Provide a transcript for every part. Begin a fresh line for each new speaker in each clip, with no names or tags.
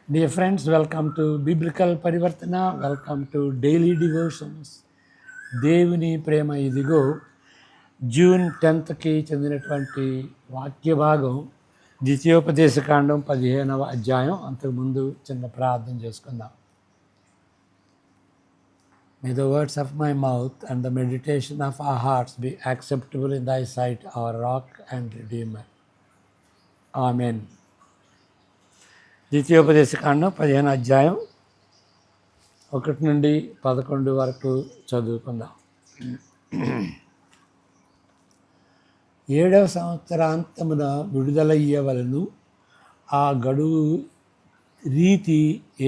Dear friends, welcome to Biblical Parivartana. Welcome to Daily Devotions. దేవుని ప్రేమ ఇదిగో June 10కి చెందినటువంటి వాక్య భాగం ద్వితీయోపదేశకాండం 15వ అధ్యాయం. అంతకుముందు చిన్న ప్రార్థన చేసుకుందాం. May the words of my mouth and the meditation of our hearts be acceptable in thy sight, our rock and redeemer. Amen. ద్వితీయోపదేశకాండం 15వ అధ్యాయం 1 నుండి 11 వరకు చదువుకుందాం. 7వ సంవత్సరాంతమున విడుదలయ్యవలను. ఆ గడువు రీతి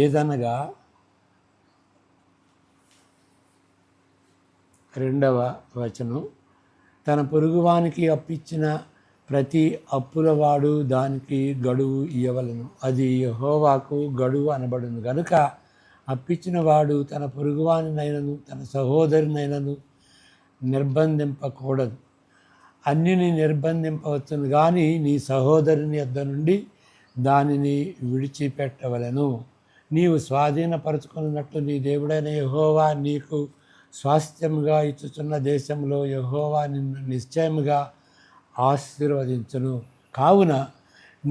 ఏదనగా 2వ వచనం, తన పొరుగువానికి అప్పిచ్చిన ప్రతి అప్పులవాడు దానికి గడువు ఇయ్యవలను. అది యెహోవాకు గడువు అనబడును గనుక అప్పిచ్చిన వాడు తన పొరుగువానినైనను తన సహోదరునైనను నిర్బంధింపకూడదు. అన్యుని నిర్బంధింపవచ్చును కానీ నీ సహోదరుని యొద్ద నుండి దానిని విడిచిపెట్టవలను. నీవు స్వాధీనపరచుకున్నట్లు నీ దేవుడైన యెహోవా నీకు స్వాస్థ్యముగా ఇచ్చుచున్న దేశంలో యెహోవా నిన్ను నిశ్చయముగా ఆశీర్వదించును. కావున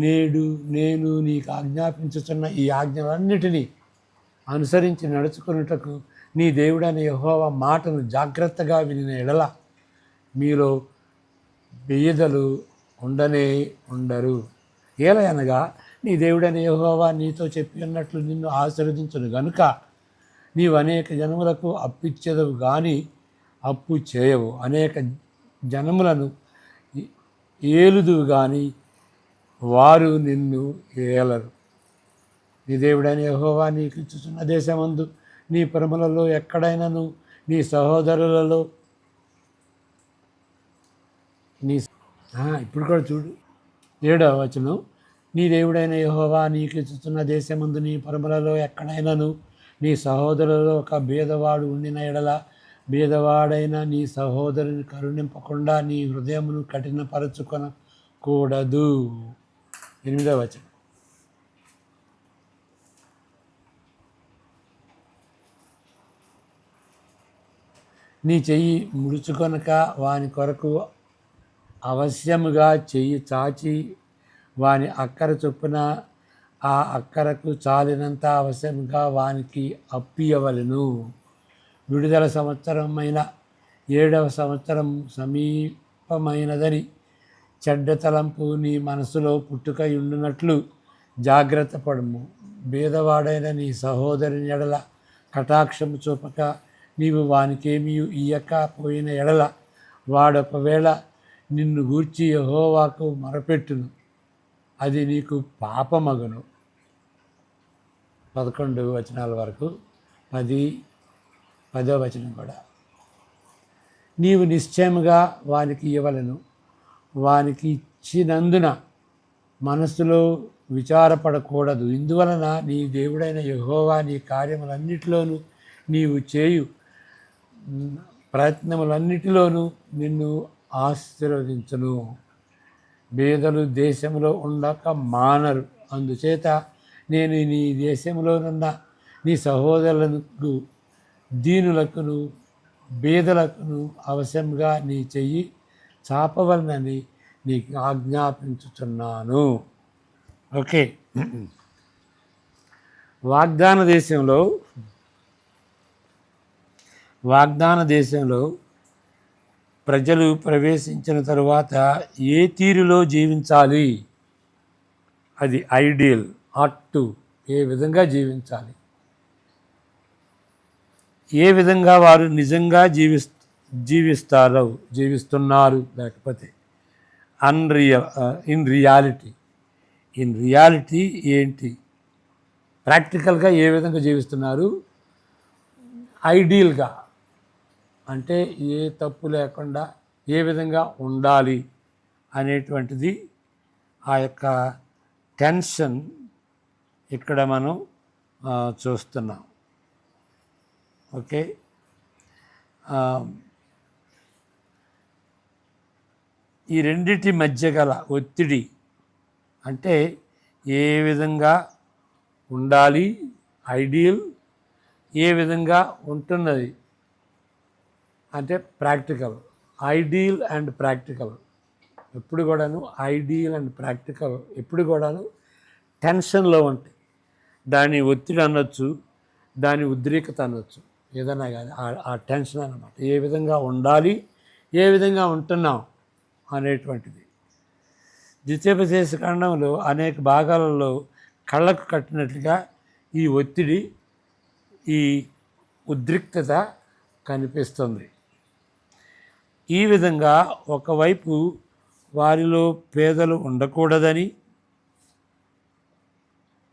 నేడు నేను నీకు ఆజ్ఞాపించుచున్న ఈ ఆజ్ఞలన్నిటినీ అనుసరించి నడుచుకున్నటకు నీ దేవుడైన యెహోవా మాటను జాగ్రత్తగా వినిన ఎడల మీలో బీదలు ఉండనే ఉండరు. ఏలయనగా నీ దేవుడైన యెహోవా నీతో చెప్పి ఉన్నట్లు నిన్ను ఆశీర్వదించును గనుక నీవు అనేక జనములకు అప్పిచ్చేదవు కానీ అప్పు చేయవు. అనేక జనములను ఏలుదువు కానీ వారు నిన్ను ఏలరు. నీ దేవుడైన యెహోవా నీకు ఇచ్చుచున్న దేశమందు నీ పురములలో ఎక్కడైనాను నీ సహోదరులలో ఇప్పుడు కూడా చూడు 7వ వచనం, నీ దేవుడైన యెహోవా నీకు ఇచ్చుచున్న దేశమందు నీ పురములలో ఎక్కడైనాను నీ సహోదరులలో ఒక బీదవాడు ఉండిన ఎడల బీదవాడైన నీ సహోదరుని కరుణింపకుండా నీ హృదయమును కఠినపరచుకొనకూడదు. 8వ వచనం, నీ చెయ్యి ముడుచుకొనక వాని కొరకు అవశ్యముగా చెయ్యి చాచి వాని అక్కర చొప్పున ఆ అక్కరకు చాలినంత అవశ్యముగా వానికి అప్పియవలెను. విడుదల సంవత్సరమైన 7వ సంవత్సరం సమీపమైనదని చెడ్డ తలంపు నీ మనసులో పుట్టుకయుండునట్లు జాగ్రత్త పడుము. బీదవాడైన నీ సహోదరుని ఎడల కటాక్షము చూపక నీవు వానికేమీ ఇయ్యక పోయిన ఎడల వాడొకవేళ నిన్ను గూర్చి యెహోవాకు మొరపెట్టును, అది నీకు పాపమగును. 11 వచనాల వరకు, 10వ వచనం కూడా. నీవు నిశ్చయముగా వానికి ఇవ్వలను. వానికి ఇచ్చినందున మనస్సులో విచారపడకూడదు. ఇందువలన నీ దేవుడైన యెహోవా నీ కార్యములన్నిటిలోనూ నీవు చేయు ప్రయత్నములన్నిటిలోనూ నిన్ను ఆశీర్వదించును. బీదలు దేశంలో ఉండక మానరు. అందుచేత నేను నీ దేశంలోనున్న నీ సహోదరులకు దీనులకును బీదలకును అవశ్యంగా నీ చెయ్యి చాపవలనని నీకు ఆజ్ఞాపించుచున్నాను. ఓకే, వాగ్దాన దేశంలో ప్రజలు ప్రవేశించిన తరువాత ఏ తీరులో జీవించాలి, అది ఐడియల్ టు ఏ విధంగా జీవించాలి, ఏ విధంగా వారు నిజంగా జీవిస్తున్నారు, లేకపోతే ఇన్ రియాలిటీ ఏంటి, ప్రాక్టికల్గా ఏ విధంగా జీవిస్తున్నారు, ఐడియల్గా అంటే ఏ తప్పు లేకుండా ఏ విధంగా ఉండాలి అనేటువంటిది ఆ యొక్క టెన్షన్ ఇక్కడ మనం చూస్తున్నాం. ఓకే, ఈ రెండిటి మధ్య గల ఒత్తిడి అంటే ఏ విధంగా ఉండాలి, ఐడియల్, ఏ విధంగా ఉంటున్నది అంటే ప్రాక్టికల్. ఐడియల్ అండ్ ప్రాక్టికల్ ఎప్పుడు కూడాను, ఐడియల్ అండ్ ప్రాక్టికల్ ఎప్పుడు కూడాను టెన్షన్లో ఉంటాయి. దాని ఒత్తిడి అనొచ్చు, దాని ఉద్రేకత అనొచ్చు, ఏదైనా కానీ ఆ టెన్షన్ అన్నమాట. ఏ విధంగా ఉండాలి, ఏ విధంగా ఉంటున్నాం అనేటువంటిది. ద్వితీయోపదేశ కాండంలో అనేక భాగాలలో కళ్ళకు కట్టినట్లుగా ఈ ఒత్తిడి, ఈ ఉద్రిక్తత కనిపిస్తుంది. ఈ విధంగా ఒకవైపు వారిలో పేదలు ఉండకూడదని,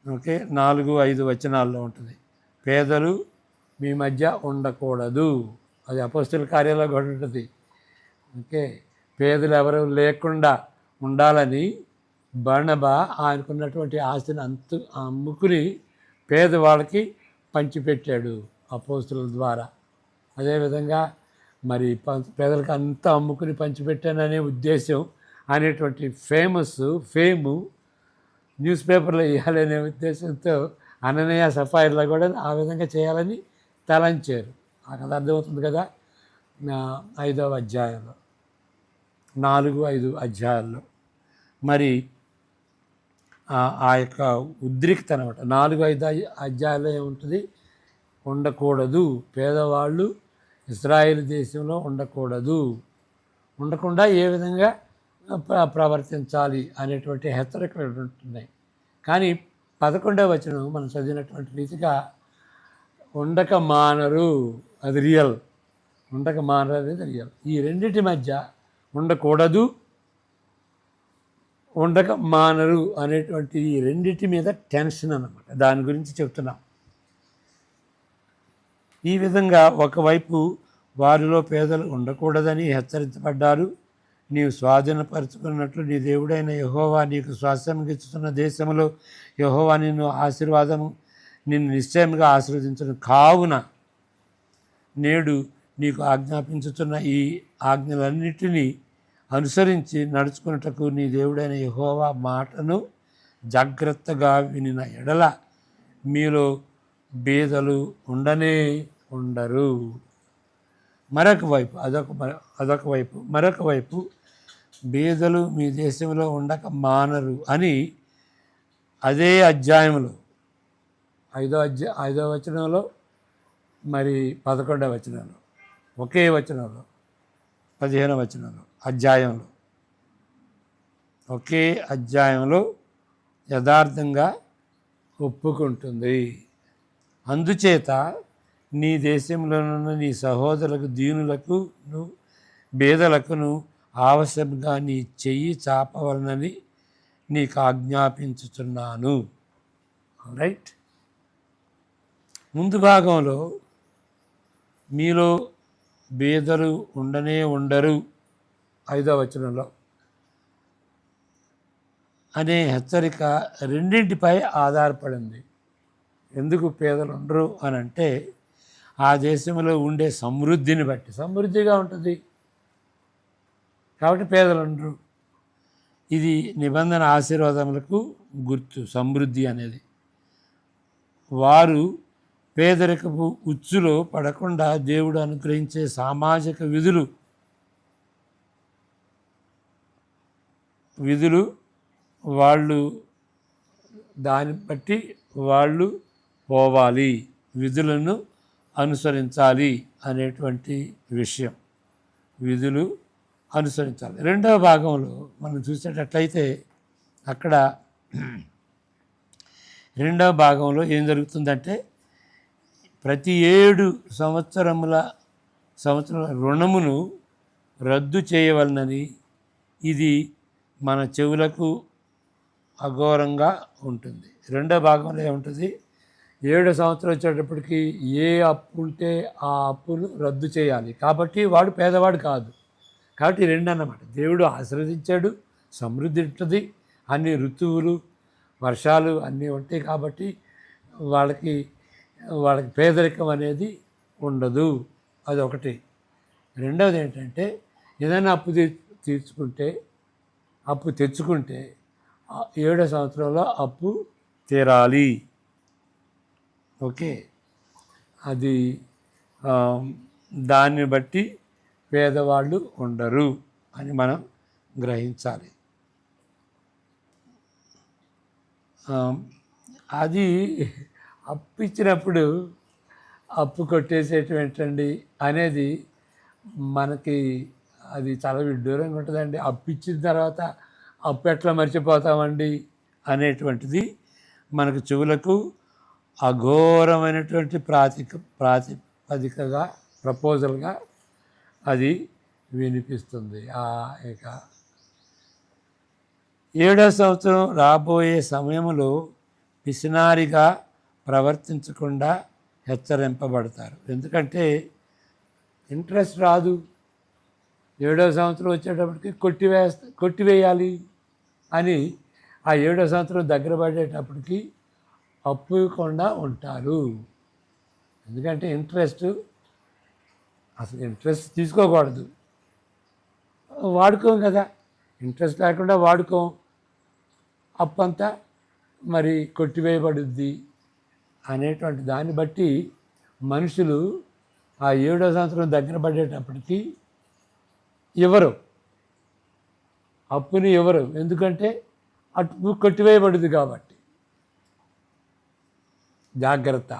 ఓకే, 4-5 వచనాల్లో ఉంటుంది. పేదలు మీ మధ్య ఉండకూడదు, అది అపోస్తలుల కార్యాల్లో కూడా ఉంటుంది. ఓకే, పేదలు ఎవరు లేకుండా ఉండాలని బర్నబా ఆయనకున్నటువంటి ఆస్తిని అమ్ముకుని పేదవాళ్ళకి పంచిపెట్టాడు అపోస్తలుల ద్వారా. అదేవిధంగా మరి పేదలకు అంతా అమ్ముకుని పంచిపెట్టాననే ఉద్దేశం అనేటువంటి ఫేము న్యూస్ పేపర్లో వేయాలనే ఉద్దేశంతో అననీయ సఫాయిర్లో కూడా ఆ విధంగా చేయాలని తలంచారు. ఆ కథ అర్థమవుతుంది కదా. 5వ అధ్యాయంలో 4-5 అధ్యాయాల్లో మరి ఆ యొక్క ఉద్రిక్త అనమాట. 4-5 అధ్యాయాల్లో ఏముంటుంది, ఉండకూడదు, పేదవాళ్ళు ఇశ్రాయేలు దేశంలో ఉండకుండా ఏ విధంగా ప్రవర్తించాలి అనేటువంటి హెచ్చరికలు ఉంటున్నాయి. కానీ 11వ వచనం మనం చదివినటువంటి రీతిగా ఉండక మానరు, అది రియల్. ఉండక మానరు అనేది రియల్. ఈ రెండింటి మధ్య ఉండకూడదు, ఉండక మానరు అనేటువంటి ఈ రెండింటి మీద టెన్షన్ అన్నమాట. దాని గురించి చెప్తున్నాం. ఈ విధంగా ఒకవైపు వారిలో పేదలు ఉండకూడదని హెచ్చరించబడ్డారు. నీవు స్వాధీనపరుచుకున్నట్లు నీ దేవుడైన యెహోవా నీకు స్వాస్థ్యంగా ఇస్తున్న దేశంలో యెహోవా నిన్ను నిశ్చయంగా ఆశీర్వదించును. కావున నేడు నీకు ఆజ్ఞాపించుతున్న ఈ ఆజ్ఞలన్నిటినీ అనుసరించి నడుచుకున్నటకు నీ దేవుడైన యెహోవా మాటను జాగ్రత్తగా వినిన ఎడల మీలో బీదలు ఉండరు. మరొక వైపు బీదలు మీ దేశంలో ఉండక మానరు అని అదే అధ్యాయంలో 5వ వచనంలో మరి 11వ వచనంలో ఒకే వచనంలో 15వ వచనంలో ఒకే అధ్యాయంలో యథార్థంగా ఒప్పుకుంటుంది. అందుచేత నీ దేశంలోనున్న నీ సహోదరులకు, దీనులకు, బేదలకును ఆవశ్యంగా నీ చెయ్యి చాపవలనని నీకు ఆజ్ఞాపించుతున్నాను. రైట్. ముందు భాగంలో మీలో బేదలు ఉండరు 5వ వచనంలో అనే హెచ్చరిక రెండింటిపై ఆధారపడింది. ఎందుకు పేదలు ఉండరు అని అంటే ఆ దేశంలో ఉండే సమృద్ధిని బట్టి. సమృద్ధిగా ఉంటుంది కాబట్టి పేదలు ఉండరు. ఇది నిబంధన ఆశీర్వాదములకు గుర్తు. సమృద్ధి అనేది వారు పేదరికపు ఉచ్చులో పడకుండా దేవుడు అనుగ్రహించే సామాజిక విధులు వాళ్ళు దాన్ని బట్టి వాళ్ళు పోవాలి, విధులను అనుసరించాలి అనేటువంటి విషయం. విధులు అనుసరించాలి. రెండవ భాగంలో మనం చూసేటట్లయితే అక్కడ రెండవ భాగంలో ఏం జరుగుతుందంటే ప్రతి 7 సంవత్సరముల రుణమును రద్దు చేయవలనని, ఇది మన చెవులకు అఘోరంగా ఉంటుంది. రెండవ భాగంలో ఏముంటుంది, 7 సంవత్సరం వచ్చేటప్పటికి ఏ అప్పు ఉంటే ఆ అప్పును రద్దు చేయాలి. కాబట్టి వాడు పేదవాడు కాదు. కాబట్టి 2 అన్నమాట. దేవుడు ఆశీర్వదించాడు, సమృద్ధి ఉంటుంది, అన్ని ఋతువులు, వర్షాలు అన్నీ ఉంటాయి. కాబట్టి వాళ్ళకి పేదరికం అనేది ఉండదు. అదొకటి. రెండవది ఏంటంటే ఏదైనా అప్పు తెచ్చుకుంటే 7వ సంవత్సరంలో అప్పు తీరాలి. ఓకే, అది దాన్ని బట్టి పేదవాళ్ళు ఉండరు అని మనం గ్రహించాలి. అది అప్పు ఇచ్చినప్పుడు అప్పు కొట్టేసేటండి అనేది మనకి అది చాలా విడ్డూరంగా ఉంటుందండి. అప్పు ఇచ్చిన తర్వాత అప్పు ఎట్లా మర్చిపోతామండి అనేటువంటిది మనకు చెవులకు అఘోరమైనటువంటి ప్రాతిపదికగా ప్రపోజల్గా అది వినిపిస్తుంది. ఇక 7వ సంవత్సరం రాబోయే సమయంలో పిసినారిగా ప్రవర్తించకుండా హెచ్చరింపబడతారు. ఎందుకంటే ఇంట్రెస్ట్ రాదు. 7వ సంవత్సరం వచ్చేటప్పటికి కొట్టివేయాలి అని ఆ 7వ సంవత్సరం దగ్గర పడేటప్పటికి అప్పు ఇవ్వకుండా ఉంటారు. ఎందుకంటే అసలు ఇంట్రెస్ట్ తీసుకోకూడదు, వాడుకోం కదా, ఇంట్రెస్ట్ లేకుండా వాడుకోం, అప్పు అంతా మరి కొట్టివేయబడుద్ది అనేటువంటి దాన్ని బట్టి మనుషులు ఆ 7వ సంవత్సరం దగ్గర పడేటప్పటికి అప్పుని ఎవరు, ఎందుకంటే అప్పు కొట్టివేయబడుద్ది కాబట్టి. జాగ్రత్త,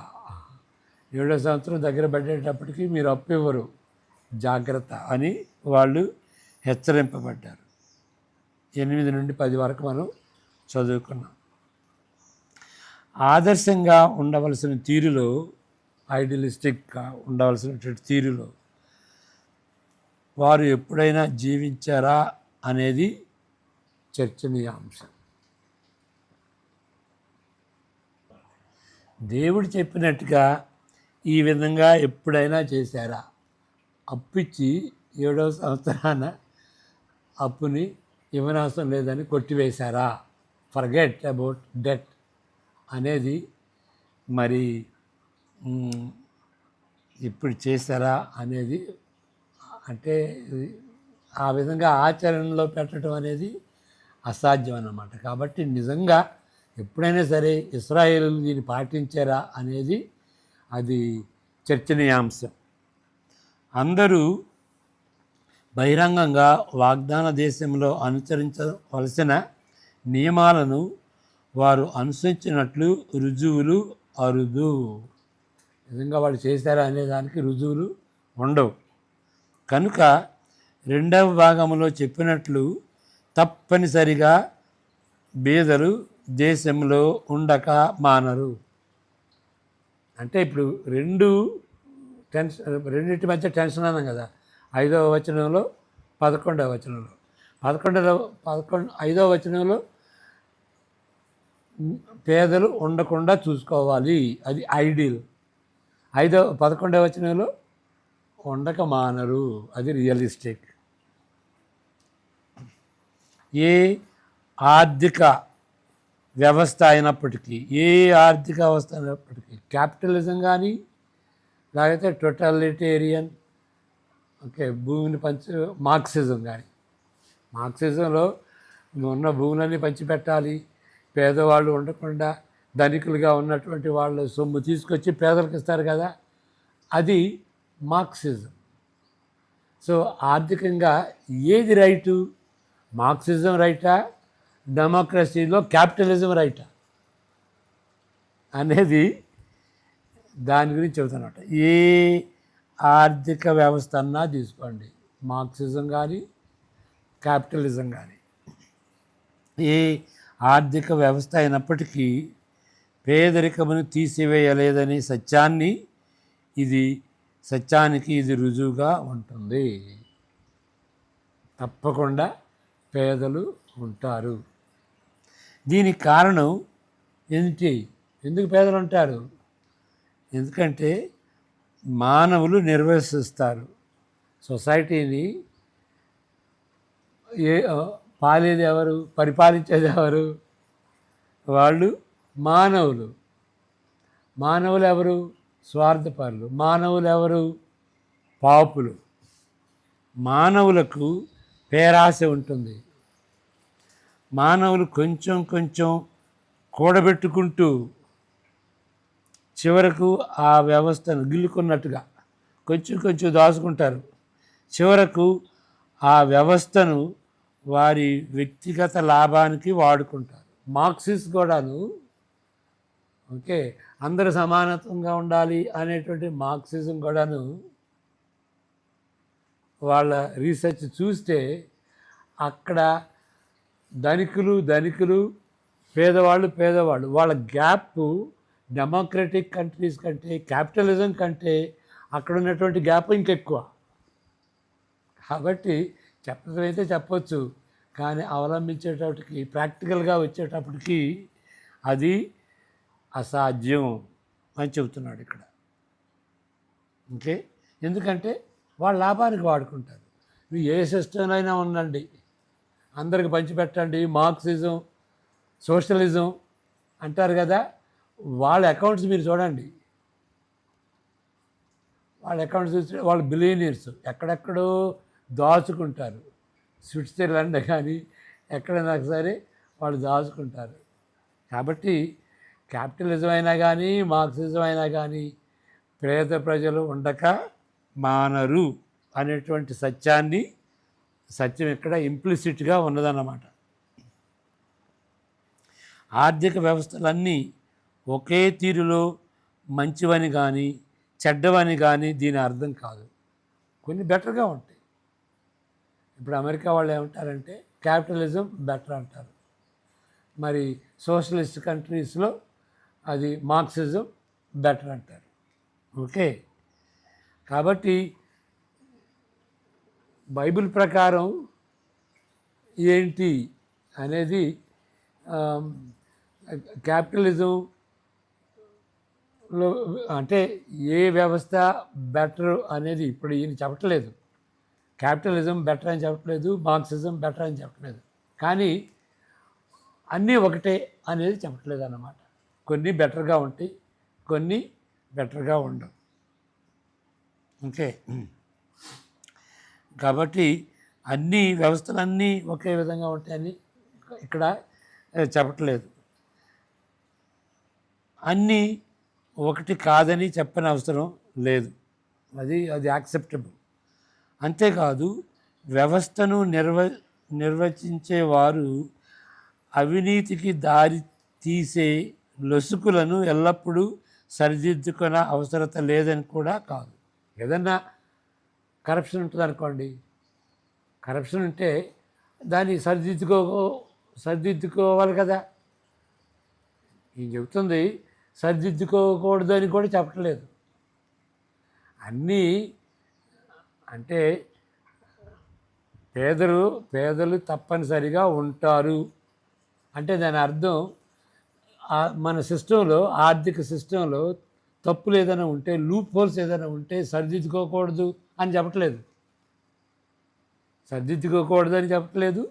7వ సంవత్సరం దగ్గర పడేటప్పటికి మీరు అప్పు ఇవ్వరు, జాగ్రత్త అని వాళ్ళు హెచ్చరింపబడ్డారు. 8 నుండి 10 వరకు మనం చదువుకున్నాం. ఆదర్శంగా ఉండవలసిన తీరులో, ఐడియలిస్టిక్గా ఉండవలసినటువంటి తీరులో వారు ఎప్పుడైనా జీవించారా అనేది చర్చనీయాంశం. దేవుడు చెప్పినట్టుగా ఈ విధంగా ఎప్పుడైనా చేశారా? అప్పిచ్చి 7వ సంవత్సరాన అప్పుని ఇవ్వనవసరం లేదని కొట్టివేశారా? ఫర్గెట్ అబౌట్ డెట్ అనేది మరి ఇప్పుడు చేశారా అనేది, అంటే ఆ విధంగా ఆచరణలో పెట్టడం అనేది అసాధ్యం అన్నమాట. కాబట్టి నిజంగా ఎప్పుడైనా సరే ఇశ్రాయేలు దీన్ని పాటించారా అనేది అది చర్చనీయాంశం. అందరూ బహిరంగంగా వాగ్దాన దేశంలో అనుసరించవలసిన నియమాలను వారు అనుసరించినట్లు రుజువులు అరుదు. నిజంగా వాళ్ళు చేశారా అనే దానికి రుజువులు ఉండవు. కనుక 2వ భాగంలో చెప్పినట్లు తప్పనిసరిగా బీదలు దేశంలో ఉండక మానరు. అంటే ఇప్పుడు రెండింటి మధ్య టెన్షన్ అన్నాం కదా. 5వ వచనంలో 11వ వచనంలో 5వ వచనంలో పేదలు ఉండకుండా చూసుకోవాలి, అది ఐడియల్. 11వ వచనంలో ఉండక మానరు, అది రియలిస్టిక్. ఏ ఆర్థిక వ్యవస్థ అయినప్పటికీ, క్యాపిటలిజం కానీ లేకపోతే టోటాలిటేరియన్, భూమిని మార్క్సిజంలో ఉన్న భూములన్నీ పంచిపెట్టాలి, పేదవాళ్ళు ఉండకుండా ధనికులుగా ఉన్నటువంటి వాళ్ళ సొమ్ము తీసుకొచ్చి పేదలకు ఇస్తారు కదా, అది మార్క్సిజం. సో ఆర్థికంగా ఏది రైటు? మార్క్సిజం రైటా, డెమోక్రసీలో క్యాపిటలిజం రైటా అనేది దాని గురించి చెబుతున్నమాట. ఏ ఆర్థిక వ్యవస్థ అన్నా తీసుకోండి, మార్క్సిజం కానీ క్యాపిటలిజం కానీ, ఏ ఆర్థిక వ్యవస్థ అయినప్పటికీ పేదరికమును తీసివేయలేదనే సత్యానికి ఇది రుజువుగా ఉంటుంది. తప్పకుండా పేదలు ఉంటారు. దీనికి కారణం ఎందుకు పేదలు ఉంటారు? ఎందుకంటే మానవులు నిర్వహిస్తారు సొసైటీని. పాలేది ఎవరు? పరిపాలించేది ఎవరు? వాళ్ళు మానవులు. మానవులు ఎవరు? స్వార్థపరులు. మానవులు ఎవరు? పాపులు. మానవులకు పేరాశ ఉంటుంది. మానవులు కొంచెం కొంచెం కూడబెట్టుకుంటూ చివరకు ఆ వ్యవస్థను గిల్లుకున్నట్టుగా కొంచెం కొంచెం దాచుకుంటారు. చివరకు ఆ వ్యవస్థను వారి వ్యక్తిగత లాభానికి వాడుకుంటారు. మార్క్సిస్ట్ కూడాను ఓకే, అందరూ సమానత్వంగా ఉండాలి అనేటువంటి మార్క్సిజం కూడాను వాళ్ళ రీసెర్చ్ చూస్తే అక్కడ ధనికులు పేదవాళ్ళు వాళ్ళ గ్యాప్ డెమోక్రటిక్ కంట్రీస్ కంటే, క్యాపిటలిజం కంటే అక్కడ ఉన్నటువంటి గ్యాప్ ఇంకెక్కువ. కాబట్టి చెప్పడం అయితే చెప్పొచ్చు, కానీ అవలంబించేటప్పటికి ప్రాక్టికల్గా వచ్చేటప్పటికి అది అసాధ్యం అని చెబుతున్నాడు ఇక్కడ. ఓకే, ఎందుకంటే వాళ్ళ లాభానికి వాడుకుంటారు. మీరు ఏ సిస్టమ్ అయినా ఉండండి, అందరికి పంచిపెట్టండి, మార్క్సిజం సోషలిజం అంటారు కదా, వాళ్ళ అకౌంట్స్ మీరు చూడండి. వాళ్ళ అకౌంట్స్ చూస్తే వాళ్ళు బిలియనీర్స్ ఎక్కడెక్కడో దాచుకుంటారు. స్విట్జర్లాండ్ కానీ ఎక్కడైనా సరే వాళ్ళు దాచుకుంటారు. కాబట్టి క్యాపిటలిజం అయినా కానీ మార్క్సిజం అయినా కానీ పేద ప్రజలు ఉండక మానరు అనేటువంటి సత్యం ఇక్కడ ఇంప్లిసిట్గా ఉన్నదన్నమాట. ఆర్థిక వ్యవస్థలన్నీ ఒకే తీరులో మంచివని కానీ చెడ్డవని కానీ దీని అర్థం కాదు. కొన్ని బెటర్గా ఉంటాయి. ఇప్పుడు అమెరికా వాళ్ళు ఏమంటారంటే క్యాపిటలిజం బెటర్ అంటారు, మరి సోషలిస్ట్ కంట్రీస్లో అది మార్క్సిజం బెటర్ అంటారు. ఓకే, కాబట్టి బైబిల్ ప్రకారం ఏంటి అనేది క్యాపిటలిజంలో అంటే ఏ వ్యవస్థ బెటర్ అనేది ఇప్పుడు ఈయన చెప్పట్లేదు. క్యాపిటలిజం బెటర్ అని చెప్పట్లేదు, మార్క్సిజం బెటర్ అని చెప్పట్లేదు, కానీ అన్నీ ఒకటే అనేది చెప్పట్లేదు అన్నమాట. కొన్ని బెటర్గా ఉంటాయి, కొన్ని బెటర్గా ఉండవు. ఓకే, కాబట్టి అన్ని వ్యవస్థలన్నీ ఒకే విధంగా ఉంటాయని ఇక్కడ చెప్పట్లేదు. అన్నీ ఒకటి కాదని చెప్పని అవసరం లేదు, అది యాక్సెప్టబుల్. అంతేకాదు వ్యవస్థను నిర్వచించేవారు అవినీతికి దారి తీసే లొసుకులను ఎల్లప్పుడూ సరిదిద్దుకునే అవసరత లేదని కూడా కాదు. ఏదన్నా కరప్షన్ ఉంటుంది అనుకోండి, కరప్షన్ ఉంటే దాన్ని సరిదిద్దుకోవాలి కదా. ఈయన చెబుతుంది సరిదిద్దుకోకూడదు అని కూడా చెప్పట్లేదు. అన్నీ అంటే పేదలు తప్పనిసరిగా ఉంటారు అంటే దాని అర్థం మన సిస్టంలో, ఆర్థిక సిస్టంలో తప్పులు ఏదైనా ఉంటే, లూప్ హోల్స్ ఏదైనా ఉంటే సరిదిద్దుకోకూడదు అని చెప్పట్లేదు. సరిదిద్దుకోకూడదు అని చెప్పట్లేదు,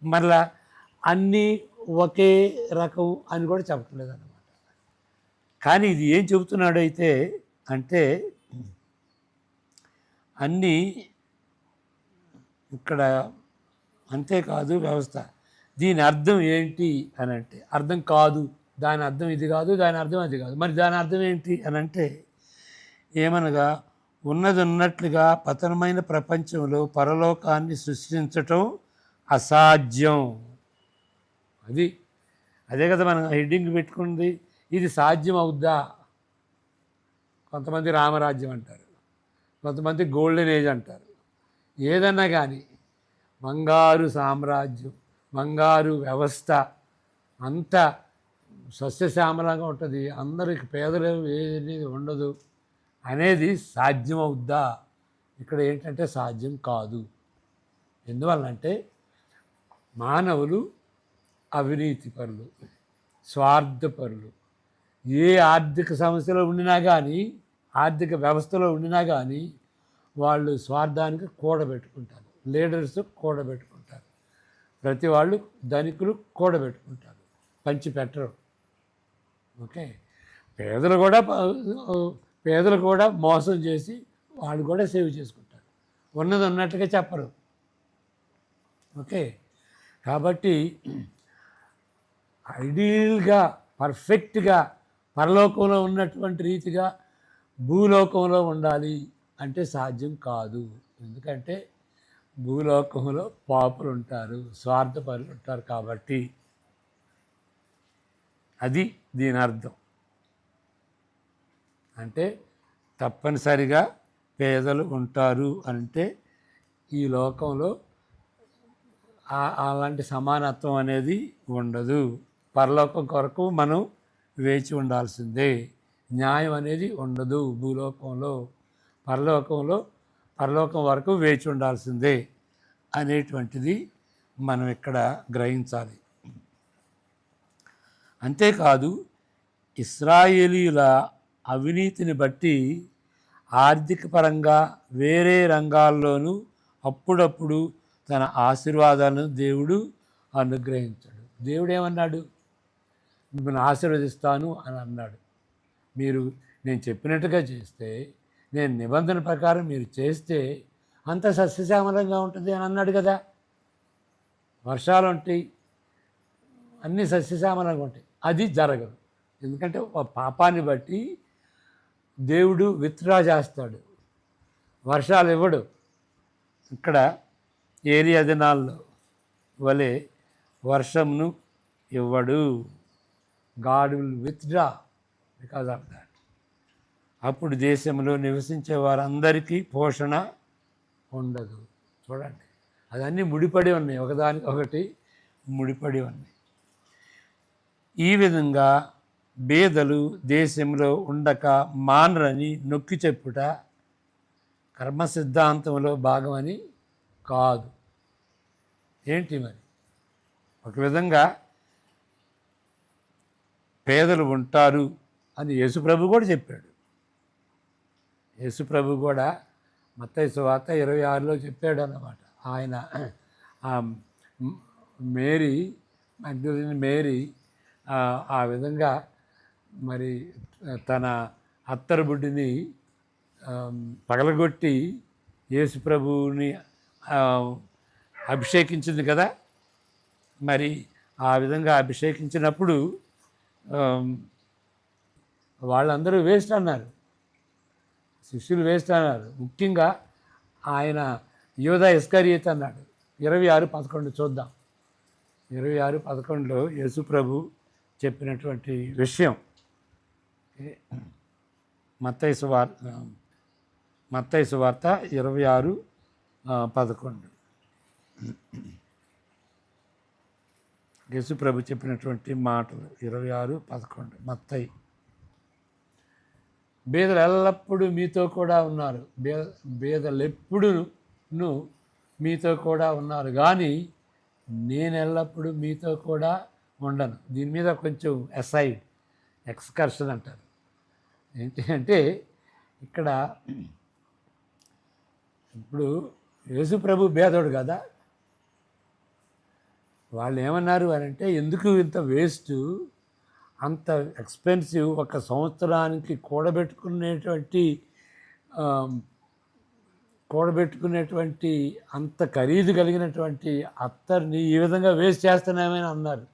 మరలా అన్నీ ఒకే రకం అని కూడా చెప్పట్లేదు అన్నమాట. కానీ ఇది ఏం చెబుతున్నాడైతే అంటే అన్నీ ఇక్కడ అంతేకాదు వ్యవస్థ, దీని అర్థం ఏంటి అని అంటే అర్థం కాదు, దాని అర్థం ఇది కాదు, దాని అర్థం అది కాదు. మరి దాని అర్థం ఏంటి అని అంటే ఏమనగా ఉన్నది ఉన్నట్లుగా పతనమైన ప్రపంచంలో పరలోకాన్ని సృష్టించటం అసాధ్యం. అదే కదా మనం హెడ్డింగ్ పెట్టుకుంది, ఇది సాధ్యం అవుద్దా. కొంతమంది రామరాజ్యం అంటారు, కొంతమంది గోల్డెన్ ఏజ్ అంటారు. ఏదన్నా కానీ బంగారు సామ్రాజ్యం, బంగారు వ్యవస్థ అంతా సస్యశ్యామలంగా ఉంటుంది, అందరికి పేదలు ఏది ఉండదు అనేది సాధ్యం అవుద్దా. ఇక్కడ ఏంటంటే సాధ్యం కాదు. ఎందువల్లంటే మానవులు అవినీతిపరులు, స్వార్థపరులు. ఏ ఆర్థిక సమస్యలో ఉండినా కానీ, ఆర్థిక వ్యవస్థలో ఉండినా కానీ వాళ్ళు స్వార్థానికి కూడబెట్టుకుంటారు. లీడర్స్ కూడబెట్టుకుంటారు, ప్రతి వాళ్ళు ధనికులు కూడబెట్టుకుంటారు, పంచి పెట్టరు. ఓకే, పేదలు కూడా మోసం చేసి వాళ్ళు కూడా సేవ్ చేసుకుంటారు, ఉన్నది ఉన్నట్టుగా చెప్పరు. ఓకే, కాబట్టి ఐడియల్గా పర్ఫెక్ట్గా పరలోకంలో ఉన్నటువంటి రీతిగా భూలోకంలో ఉండాలి అంటే సాధ్యం కాదు. ఎందుకంటే భూలోకంలో పాపులు ఉంటారు, స్వార్థపరులు ఉంటారు. కాబట్టి అది దీని అర్థం. అంటే తప్పనిసరిగా పేదలు ఉంటారు అంటే ఈ లోకంలో అలాంటి సమానత్వం అనేది ఉండదు. పరలోకం కొరకు మనం వేచి ఉండాల్సిందే. న్యాయం అనేది ఉండదు భూలోకంలో. పరలోకం వరకు వేచి ఉండాల్సిందే అనేటువంటిది మనం ఇక్కడ గ్రహించాలి. అంతేకాదు, ఇశ్రాయేలీయుల అవినీతిని బట్టి ఆర్థిక పరంగా వేరే రంగాల్లోనూ అప్పుడప్పుడు తన ఆశీర్వాదాలను దేవుడు అనుగ్రహించాడు. దేవుడు ఏమన్నాడు? మిమ్మల్ని ఆశీర్వదిస్తాను అని అన్నాడు. నేను చెప్పినట్టుగా చేస్తే, నేను నిబంధన ప్రకారం మీరు చేస్తే అంత సస్యశ్యామలంగా ఉంటుంది అని అన్నాడు కదా. వర్షాలు ఉంటాయి, అన్నీ సస్యశ్యామలంగా ఉంటాయి. అది జరగదు. ఎందుకంటే పాపాన్ని బట్టి దేవుడు విత్డ్రా చేస్తాడు, వర్షాలు ఇవ్వడు. ఇక్కడ ఏలియా దినాల్లో వలె వర్షంను ఇవ్వడు. God will withdraw because of that. అప్పుడు దేశంలో నివసించే వారందరికీ పోషణ ఉండదు. చూడండి, అదన్నీ ముడిపడి ఉన్నాయి, ఒకదానికి ఒకటి ముడిపడి ఉన్నాయి. ఈ విధంగా బేదలు దేశంలో ఉండక మానరని నొక్కి చెప్పుట కర్మ సిద్ధాంతంలో భాగమని కాదు. ఏంటి మరి? ఒక విధంగా పేదలు ఉంటారు అని యేసుప్రభు కూడా చెప్పాడు. యేసుప్రభు కూడా మత్తయి సువార్త 26లో చెప్పాడు అన్నమాట. ఆయన మేరీ ఆ విధంగా మరి తన అత్తరుబుడ్డిని పగలగొట్టి యేసుప్రభువుని అభిషేకించింది కదా. మరి ఆ విధంగా అభిషేకించినప్పుడు వాళ్ళందరూ వేస్ట్ అన్నారు, శిష్యులు వేస్ట్ అన్నారు. ముఖ్యంగా ఆయన యూదా ఇస్కరియోతు అన్నాడు. 26:11 చూద్దాం. 26:11లో యేసుప్రభు చెప్పినటువంటి విషయం. మత్తయి సువార్త 26:11 యేసుప్రభు చెప్పినటువంటి మాటలు. 26:11 మత్తయి. బేదలు ఎల్లప్పుడూ మీతో కూడా ఉన్నారు, బేదలు ఎప్పుడూ మీతో కూడా ఉన్నారు, కానీ నేను ఎల్లప్పుడూ మీతో కూడా ఉండను. దీని మీద కొంచెం ఎక్స్కర్షన్ అంటారు. ఏంటి అంటే, ఇక్కడ ఇప్పుడు యేసుప్రభు బేదోడు కదా. వాళ్ళు ఏమన్నారు అని అంటే, ఎందుకు ఇంత వేస్ట్, అంత ఎక్స్పెన్సివ్, ఒక సంవత్సరానికి కూడబెట్టుకునేటువంటి అంత ఖరీదు కలిగినటువంటి అత్తర్ని ఈ విధంగా వేస్ట్ చేస్తున్నామని అన్నారు.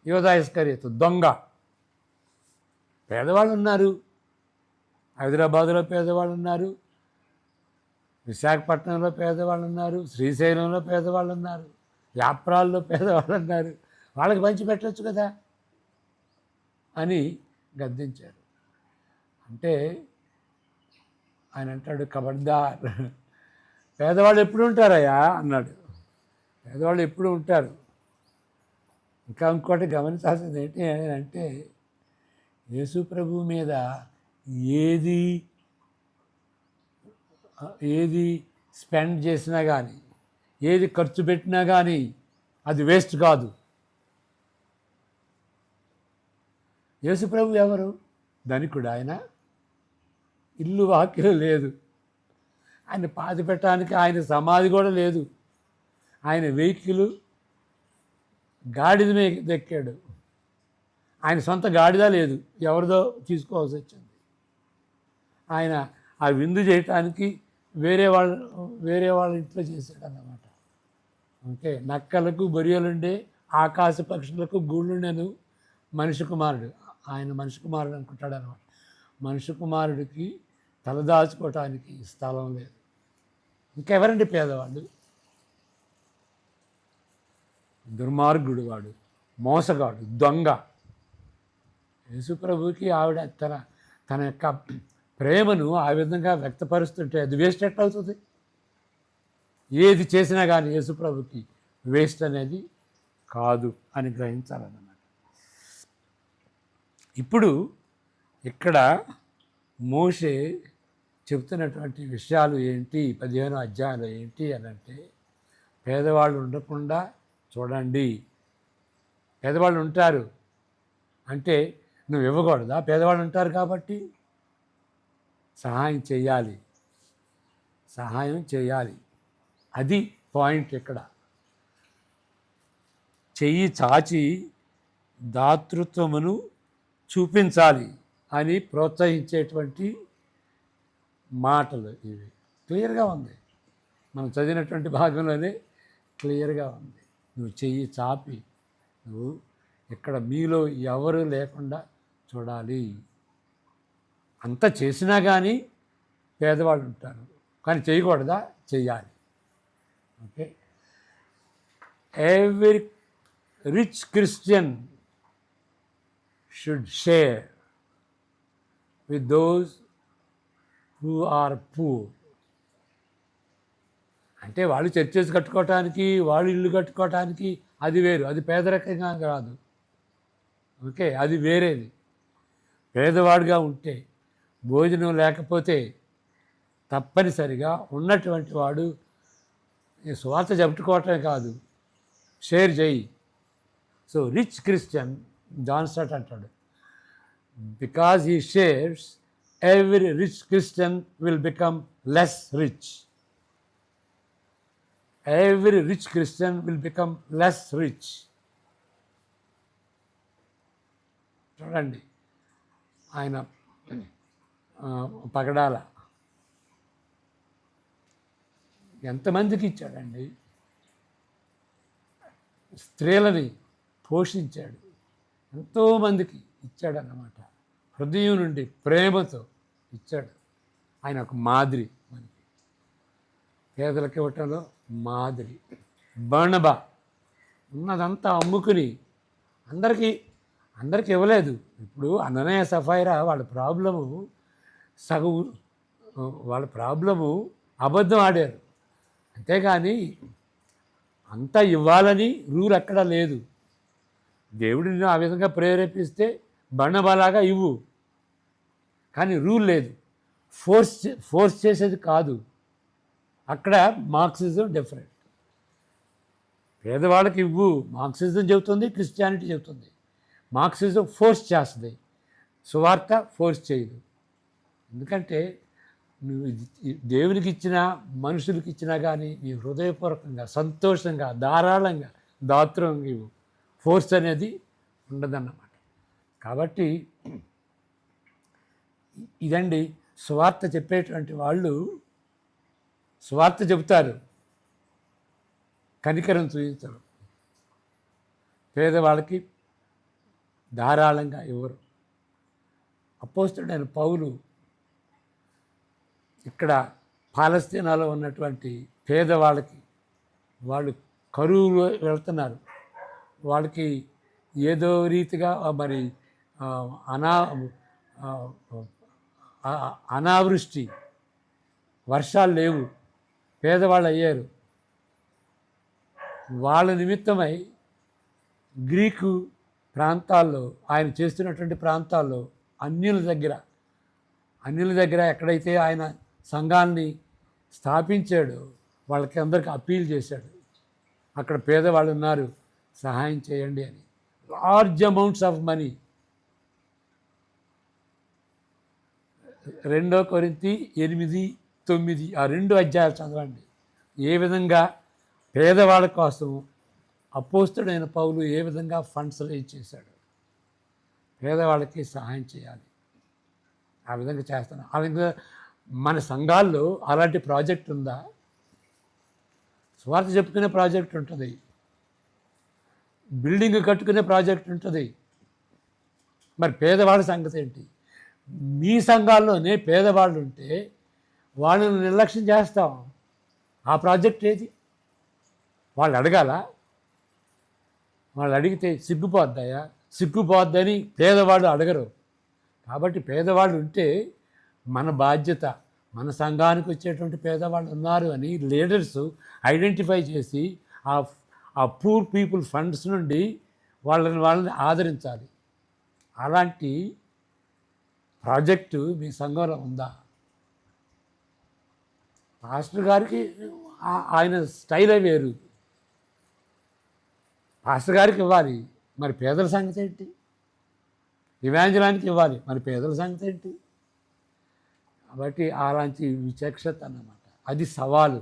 యూదా ఇస్కరియోతు దొంగ. పేదవాళ్ళు ఉన్నారు, హైదరాబాదులో పేదవాళ్ళు ఉన్నారు, విశాఖపట్నంలో పేదవాళ్ళు ఉన్నారు, శ్రీశైలంలో పేదవాళ్ళు ఉన్నారు, యాప్రాల్లో పేదవాళ్ళు ఉన్నారు. వాళ్ళకి పంచి పెట్టచ్చు కదా అని గద్దించారు. అంటే ఆయన అంటాడు, ఖబర్దార్, పేదవాళ్ళు ఎప్పుడు ఉంటారయ్యా అన్నాడు. పేదవాళ్ళు ఎప్పుడు ఉంటారు. ఇంకోటి గమనించాల్సింది ఏంటి అంటే, యేసు ప్రభు మీద ఏది స్పెండ్ చేసినా కానీ, ఏది ఖర్చు పెట్టినా కానీ అది వేస్ట్ కాదు. యేసు ప్రభు ఎవరు? ధనికుడు. ఆయన ఇల్లు వాకిలు లేదు, ఆయన పాతి పెట్టడానికి ఆయన సమాధి కూడా లేదు. ఆయన వెహికల్ గాడిద మీద దెక్కాడు. ఆయన సొంత గాడిద లేదు, ఎవరిదో తీసుకోవాల్సి వచ్చింది. ఆయన ఆ విందు చేయటానికి వేరే వాళ్ళ ఇంట్లో చేశాడు అన్నమాట. ఓకే, నక్కలకు బొరియలుండే, ఆకాశ పక్షులకు గూళ్ళుండెను మనిషి కుమారుడు. ఆయన మనిషి కుమారుడు అనుకుంటాడు అనమాట. మనిషి కుమారుడికి తలదాచుకోవటానికి స్థలం లేదు. ఇంకెవరండి పేదవాళ్ళు? దుర్మార్గుడు వాడు, మోసగాడు, దొంగ. యేసుప్రభుకి ఆవిడ తన యొక్క ప్రేమను ఆ విధంగా వ్యక్తపరుస్తుంటే అది వేస్ట్ ఎట్లా అవుతుంది? ఏది చేసినా కానీ యేసుప్రభుకి వేస్ట్ అనేది కాదు అని గ్రహించాలన్నమాట. ఇప్పుడు ఇక్కడ మోషే చెబుతున్నటువంటి విషయాలు ఏంటి, 15వ అధ్యాయంలో ఏంటి అని అంటే, పేదవాళ్ళు ఉండకుండా చూడండి. పేదవాళ్ళు ఉంటారు అంటే నువ్వు ఇవ్వకూడదా? పేదవాళ్ళు ఉంటారు కాబట్టి సహాయం చేయాలి. అది పాయింట్ ఇక్కడ. చెయ్యి చాచి దాతృత్వమును చూపించాలి అని ప్రోత్సహించేటువంటి మాటలు ఇవి. క్లియర్గా ఉంది, మనం చదివినటువంటి భాగంలోనే క్లియర్గా ఉంది. నువ్వు చెయ్యి చాపి నువ్వు ఇక్కడ మీలో ఎవరు లేకుండా చూడాలి. అంత చేసినా కానీ పేదవాళ్ళు ఉంటారు, కానీ చేయకూడదా? చెయ్యాలి. Okay, every rich Christian should share with those who are poor. అంటే వాళ్ళు చర్చెస్ కట్టుకోవటానికి, వాళ్ళు ఇల్లు కట్టుకోవటానికి అది వేరు, అది పేదరికంగా కాదు. ఓకే, అది వేరేది. పేదవాడుగా ఉంటే, భోజనం లేకపోతే తప్పనిసరిగా ఉన్నటువంటి వాడు స్వార్థ చెప్పుకోవటమే కాదు, షేర్ చేయి. So rich Christian John start అంటాడు, because he shares every rich Christian will become less rich. Every rich Christian will become less rich. చూడండి, ఆయన పగడాల ఎంతమందికి ఇచ్చాడండి? స్త్రీలని పోషించాడు, ఎంతోమందికి ఇచ్చాడన్నమాట. హృదయం నుండి ప్రేమతో ఇచ్చాడు. ఆయన ఒక మాదిరి మనకి, పేదలకు ఇవ్వటంలో మాదిరి. బర్నబా ఉన్నదంతా అమ్ముకుని అందరికీ ఇవ్వలేదు. ఇప్పుడు అననయ సఫైరా వాళ్ళ ప్రాబ్లము అబద్ధం ఆడారు, అంతేగాని అంతా ఇవ్వాలని రూల్ ఎక్కడా లేదు. దేవుడిని ఆ విధంగా ప్రేరేపిస్తే బర్నబాలాగా ఇవ్వు, కానీ రూల్ లేదు. ఫోర్స్ చేసేది కాదు. అక్కడ మార్క్సిజం డిఫరెంట్. పేదవాళ్ళకి ఇవ్వు మార్క్సిజం చెబుతుంది, క్రిస్టియానిటీ చెబుతుంది. మార్క్సిజం ఫోర్స్ చేస్తుంది, సువార్త ఫోర్స్ చేయదు. ఎందుకంటే నువ్వు దేవునికి ఇచ్చినా మనుషులకి ఇచ్చినా కానీ నీ హృదయపూర్వకంగా సంతోషంగా ధారాళంగా దాతృంగా ఇవ్వు. ఫోర్స్ అనేది ఉండదన్నమాట. కాబట్టి ఇదండి సువార్త చెప్పేటువంటి వాళ్ళు సువార్త చెబుతారు, కనికరం చూపించరు. పేదవాళ్ళకి ధారాళంగా ఇవ్వరు. అపోస్తలుడైన పౌలు ఇక్కడ పాలస్తీనాలో ఉన్నటువంటి పేదవాళ్ళకి, వాళ్ళు కరువులో వెళ్తున్నారు, వాళ్ళకి ఏదో రీతిగా మరి అనావృష్టి, వర్షాలు లేవు, పేదవాళ్ళు అయ్యారు. వాళ్ళ నిమిత్తమై గ్రీకు ప్రాంతాల్లో, ఆయన చేస్తున్నటువంటి ప్రాంతాల్లో అన్యుల దగ్గర ఎక్కడైతే ఆయన సంఘాన్ని స్థాపించాడో వాళ్ళకి అందరికీ అప్పీల్ చేశాడు, అక్కడ పేదవాళ్ళు ఉన్నారు, సహాయం చేయండి అని. Large amounts of money. 2 కొరింథీ 8-9 ఆ 2 అధ్యాయాలు చదవండి. ఏ విధంగా పేదవాళ్ళ కోసం అపోస్తలుడైన పౌలు ఏ విధంగా ఫండ్స్ రేజ్ చేశాడు. పేదవాళ్ళకి సహాయం చేయాలి, ఆ విధంగా చేస్తాను. ఆ విధంగా మన సంఘాల్లో అలాంటి ప్రాజెక్ట్ ఉందా? స్వార్థ చెప్పుకునే ప్రాజెక్ట్ ఉంటుంది, బిల్డింగ్ కట్టుకునే ప్రాజెక్ట్ ఉంటుంది, మరి పేదవాళ్ళ సంగతి ఏంటి? మీ సంఘాల్లోనే పేదవాళ్ళు ఉంటే వాళ్ళని నిర్లక్ష్యం చేస్తాం. ఆ ప్రాజెక్ట్ ఏది? వాళ్ళు అడగాల? వాళ్ళు అడిగితే సిగ్గుపోద్దాయా? సిగ్గుపోద్దని పేదవాళ్ళు అడగరు. కాబట్టి పేదవాళ్ళు ఉంటే మన బాధ్యత, మన సంఘానికి వచ్చేటువంటి పేదవాళ్ళు ఉన్నారు అని లీడర్స్ ఐడెంటిఫై చేసి ఆ పూర్ పీపుల్ ఫండ్స్ నుండి వాళ్ళని ఆదరించాలి. అలాంటి ప్రాజెక్టు మీ సంఘంలో ఉందా? పాస్టర్ గారికి ఆయన స్టైలే వేరు. పాస్టర్ గారికి ఇవ్వాలి, మరి పేదల సంగతి ఏంటి? ఇవాంజలానికి ఇవ్వాలి, మరి పేదల సంగతి ఏంటి? కాబట్టి అలాంటి విచక్షత అన్నమాట. అది సవాలు,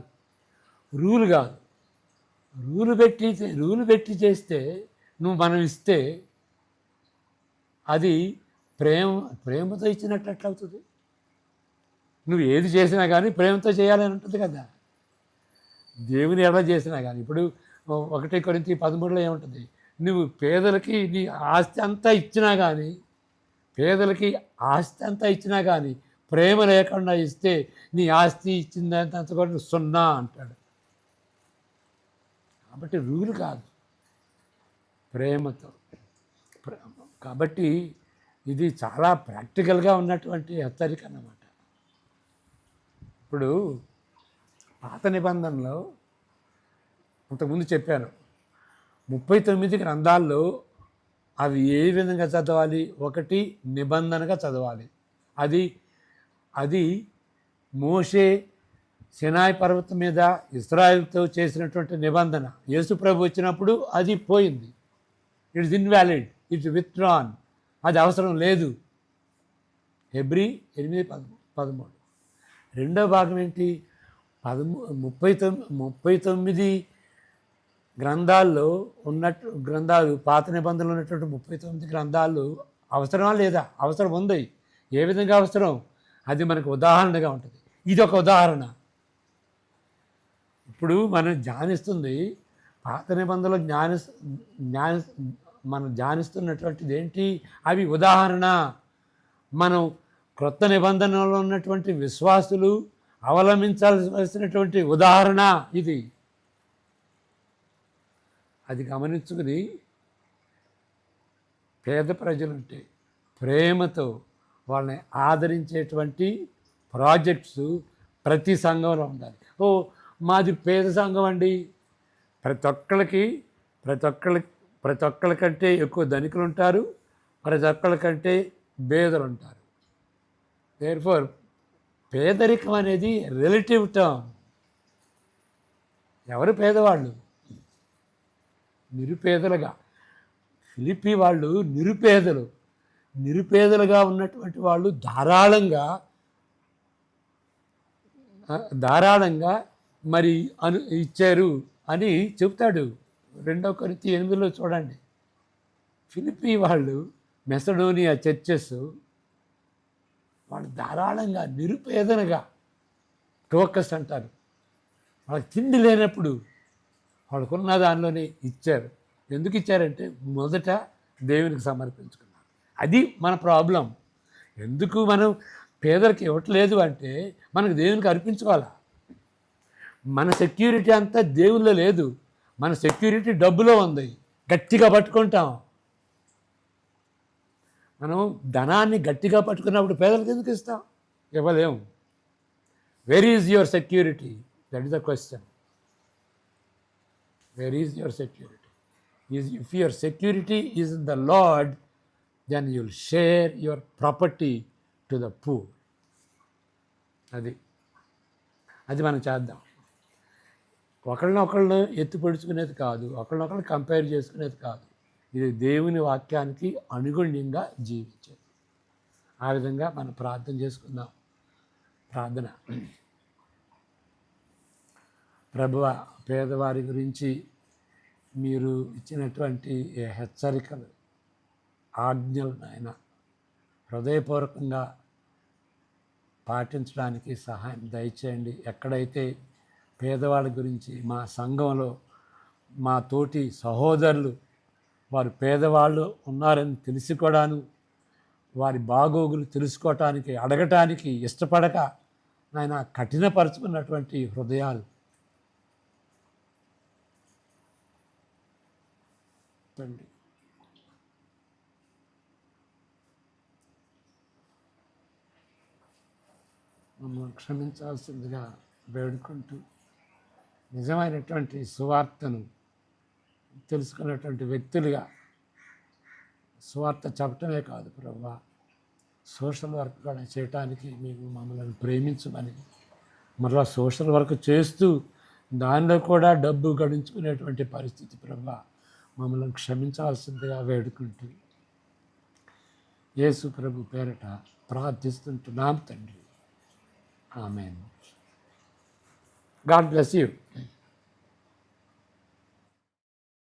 రూలు కాదు. రూలు పెట్టి చేస్తే మనం ఇస్తే అది ప్రేమతో ఇచ్చినట్లు ఎట్లవుతుంది? నువ్వు ఏది చేసినా కానీ ప్రేమతో చేయాలని ఉంటుంది కదా. దేవుని ఎలా చేసినా కానీ ఇప్పుడు 1 కొరింథీ 13 ఏముంటుంది? నువ్వు పేదలకి నీ ఆస్తి అంతా ఇచ్చినా కానీ, పేదలకి ఆస్తి అంతా ఇచ్చినా కానీ ప్రేమ లేకుండా ఇస్తే నీ ఆస్తి ఇచ్చిందంత కూడా 0 అంటాడు. కాబట్టి రూలు కాదు, ప్రేమతో. కాబట్టి ఇది చాలా ప్రాక్టికల్గా ఉన్నటువంటి హెచ్చరిక అన్నమాట. ఇప్పుడు పాత నిబంధనలో అంతకుముందు చెప్పాను, 39 గ్రంథాల్లో అవి ఏ విధంగా చదవాలి? 1 నిబంధనగా చదవాలి. అది మోషే సినాయి పర్వతం మీద ఇశ్రాయేలుతో చేసినటువంటి నిబంధన. యేసు ప్రభు వచ్చినప్పుడు అది పోయింది. ఇట్స్ ఇన్వాలిడ్, ఇట్స్ విత్డ్రాన్, అది అవసరం లేదు. హెబ్రీ 8:13. రెండో భాగం ఏంటి? 39 గ్రంథాల్లో గ్రంథాలు, పాత నిబంధనలు ఉన్నటువంటి 39 గ్రంథాలు అవసరమా లేదా? అవసరం ఉంది. ఏ విధంగా అవసరం? అది మనకు ఉదాహరణగా ఉంటుంది. ఇది ఒక ఉదాహరణ. ఇప్పుడు మనం ధ్యానిస్తుంది పాత నిబంధనలు, మనం ధ్యానిస్తున్నటువంటిది ఏంటి? అవి ఉదాహరణ. మనం క్రొత్త నిబంధనలో ఉన్నటువంటి విశ్వాసులు అవలంబించాల్సినటువంటి ఉదాహరణ ఇది. అది గమనించుకుని పేద ప్రజలుంటే ప్రేమతో వాళ్ళని ఆదరించేటువంటి ప్రాజెక్ట్స్ ప్రతి సంఘంలో ఉండాలి. మాది పేద సంఘం అండి, ప్రతి ఒక్కరికంటే ఎక్కువ ధనికులు ఉంటారు, ప్రతి ఒక్కరికంటే బేదలు ఉంటారు. దేర్ఫోర్ పేదరికం అనేది రిలేటివ్ టర్మ్. ఎవరు పేదవాళ్ళు? నిరుపేదలుగా. ఫిలిప్పీ వాళ్ళు నిరుపేదలుగా ఉన్నటువంటి వాళ్ళు ధారాళంగా మరి ఇచ్చారు అని చెప్తాడు. 2 కొరింథీ 8 చూడండి. ఫిలిప్పీ వాళ్ళు, మెసడోనియా చర్చెస్ వాళ్ళు ధారాళంగా నిరుపేదలుగా, టోకస్ అంటారు, వాళ్ళకి తిండి లేనప్పుడు వాళ్ళకున్న దానిలోనే ఇచ్చారు. ఎందుకు ఇచ్చారంటే మొదట దేవునికి సమర్పించుకున్నారు. అది మన ప్రాబ్లం. ఎందుకు మనం పేదలకు ఇవ్వట్లేదు అంటే మనకు దేవునికి అర్పించుకోవాలా. మన సెక్యూరిటీ అంతా దేవుల్లో లేదు, మన సెక్యూరిటీ డబ్బులో ఉంది. గట్టిగా పట్టుకుంటాం. మనం ధనాన్ని గట్టిగా పట్టుకున్నప్పుడు పేదలకు ఎందుకు ఇస్తాం? ఇవ్వలేము. Where is your security? That is the question. Where is your security? If your security is in the Lord, then you will share your property to the poor. అది మనం చేద్దాం. ఒకళ్ళనొకళ్ళు ఎత్తి పొడుచుకునేది కాదు, ఒకళ్ళనొకళ్ళు కంపేర్ చేసుకునేది కాదు. ఇది దేవుని వాక్యానికి అనుగుణ్యంగా జీవించేది. ఆ విధంగా మనం ప్రార్థన చేసుకుందాం. ప్రార్థన. ప్రభువా, పేదవారి గురించి మీరు ఇచ్చినటువంటి హెచ్చరికలు, ఆజ్ఞలు నాయన హృదయపూర్వకంగా పాటించడానికి సహాయం దయచేయండి. ఎక్కడైతే పేదవాళ్ళ గురించి మా సంఘంలో మా తోటి సహోదరులు వారు పేదవాళ్ళు ఉన్నారని తెలిసి కూడాను వారి బాగోగులు తెలుసుకోవటానికి, అడగటానికి ఇష్టపడక నాయన కఠినపరుచుకున్నటువంటి హృదయాలు తండ్రి మమ్మల్ని క్షమించాల్సిందిగా వేడుకుంటూ నిజమైనటువంటి సువార్తను తెలుసుకున్నటువంటి వ్యక్తులుగా సువార్త చెప్పటమే కాదు ప్రభువా, సోషల్ వర్క్ కూడా చేయటానికి మేము మమ్మల్ని ప్రేమించమని, మరలా సోషల్ వర్క్ చేస్తూ దానిలో కూడా డబ్బు గడించుకునేటువంటి పరిస్థితి ప్రభువా మమ్మల్ని క్షమించాల్సిందిగా వేడుకుంటూ యేసు ప్రభు పేరట ప్రార్థిస్తుంటున్నాం తండ్రి. ఆమేన్. God bless you.